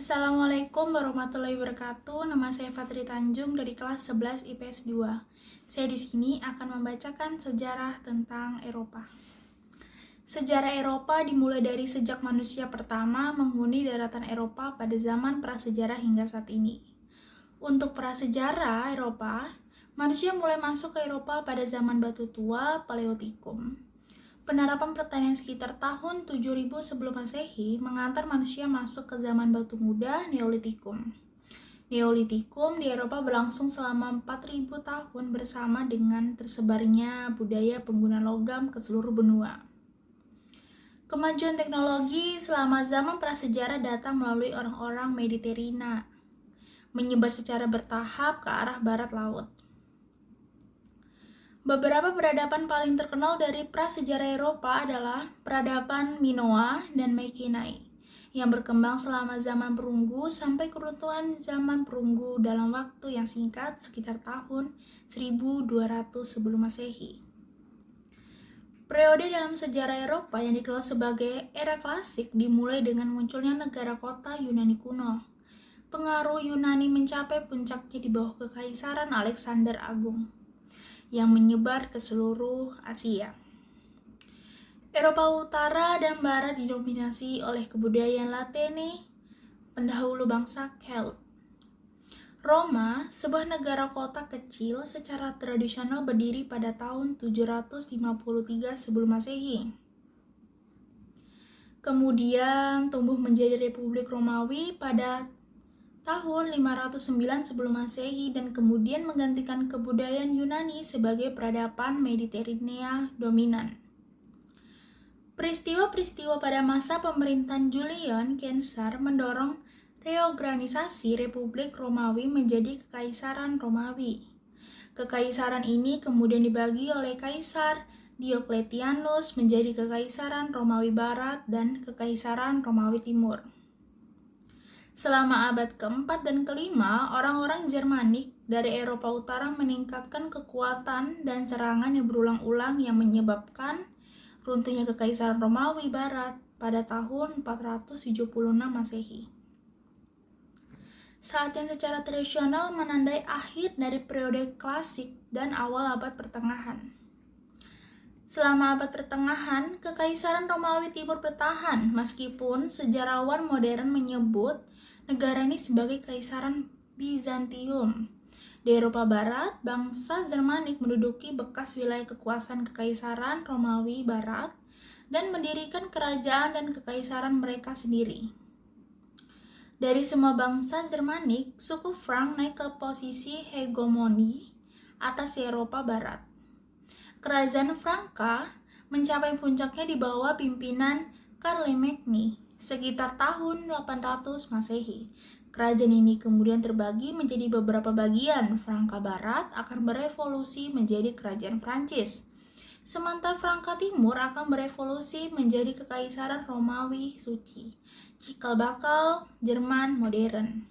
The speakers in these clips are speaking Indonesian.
Assalamualaikum warahmatullahi wabarakatuh. Nama saya Fatri Tanjung dari kelas 11 IPS 2. Saya di sini akan membacakan sejarah tentang Eropa. Sejarah Eropa dimulai dari sejak manusia pertama menghuni daratan Eropa pada zaman prasejarah hingga saat ini. Untuk prasejarah Eropa, manusia mulai masuk ke Eropa pada zaman Batu Tua, Paleotikum. Penerapan pertanian sekitar tahun 7000 sebelum Masehi mengantar manusia masuk ke zaman Batu Muda, Neolitikum. Neolitikum di Eropa berlangsung selama 4000 tahun bersama dengan tersebarnya budaya pengguna logam ke seluruh benua. Kemajuan teknologi selama zaman prasejarah datang melalui orang-orang Mediterina, menyebar secara bertahap ke arah barat laut. Beberapa peradaban paling terkenal dari prasejarah Eropa adalah peradaban Minoa dan Mycenae yang berkembang selama zaman perunggu sampai keruntuhan zaman perunggu dalam waktu yang singkat sekitar tahun 1200 sebelum Masehi. Periode dalam sejarah Eropa yang dikenal sebagai era klasik dimulai dengan munculnya negara kota Yunani kuno. Pengaruh Yunani mencapai puncaknya di bawah kekaisaran Alexander Agung yang menyebar ke seluruh Asia. Eropa Utara dan Barat didominasi oleh kebudayaan Latene, pendahulu bangsa Celt. Roma, sebuah negara kota kecil secara tradisional berdiri pada tahun 753 sebelum Masehi. Kemudian tumbuh menjadi Republik Romawi pada tahun 509 sebelum Masehi dan kemudian menggantikan kebudayaan Yunani sebagai peradaban Mediterania dominan. Peristiwa-peristiwa pada masa pemerintahan Julian Caesar mendorong reorganisasi Republik Romawi menjadi Kekaisaran Romawi. Kekaisaran ini kemudian dibagi oleh Kaisar Diocletianus menjadi Kekaisaran Romawi Barat dan Kekaisaran Romawi Timur. Selama abad keempat dan kelima, orang-orang Jermanik dari Eropa Utara meningkatkan kekuatan dan serangan yang berulang-ulang yang menyebabkan runtuhnya Kekaisaran Romawi Barat pada tahun 476 Masehi. Saat yang secara tradisional menandai akhir dari periode klasik dan awal abad pertengahan. Selama abad pertengahan, Kekaisaran Romawi Timur bertahan meskipun sejarawan modern menyebut negara ini sebagai Kaisaran Bizantium. Di Eropa Barat, bangsa Jermanik menduduki bekas wilayah kekuasaan Kekaisaran Romawi Barat dan mendirikan kerajaan dan kekaisaran mereka sendiri. Dari semua bangsa Jermanik, suku Frank naik ke posisi hegemoni atas Eropa Barat. Kerajaan Franka mencapai puncaknya di bawah pimpinan Charlemagne sekitar tahun 800 Masehi. Kerajaan ini kemudian terbagi menjadi beberapa bagian. Franka Barat akan berevolusi menjadi Kerajaan Prancis, sementara Franka Timur akan berevolusi menjadi Kekaisaran Romawi Suci, cikal bakal Jerman modern.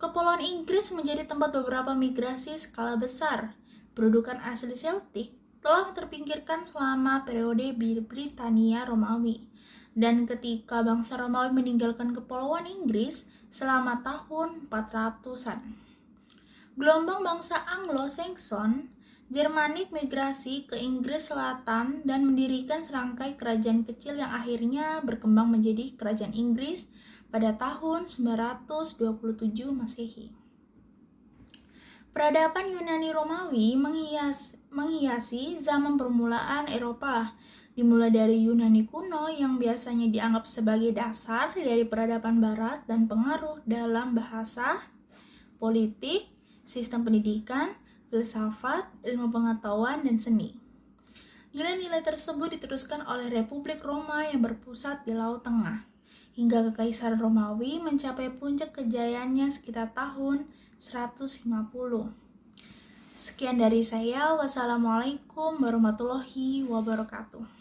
Kepulauan Inggris menjadi tempat beberapa migrasi skala besar. Pendudukan asli Celtic telah terpinggirkan selama periode Britania Romawi. Dan ketika bangsa Romawi meninggalkan Kepulauan Inggris selama tahun 400-an. Gelombang bangsa Anglo-Saxon, Jermanik migrasi ke Inggris Selatan dan mendirikan serangkai kerajaan kecil yang akhirnya berkembang menjadi Kerajaan Inggris pada tahun 927 Masehi. Peradaban Yunani Romawi menghiasi zaman permulaan Eropa, dimulai dari Yunani kuno yang biasanya dianggap sebagai dasar dari peradaban Barat dan pengaruh dalam bahasa, politik, sistem pendidikan, filsafat, ilmu pengetahuan, dan seni. Nilai-nilai tersebut diteruskan oleh Republik Roma yang berpusat di Laut Tengah, hingga Kekaisaran Romawi mencapai puncak kejayaannya sekitar tahun 150. Sekian dari saya. Wassalamualaikum warahmatullahi wabarakatuh.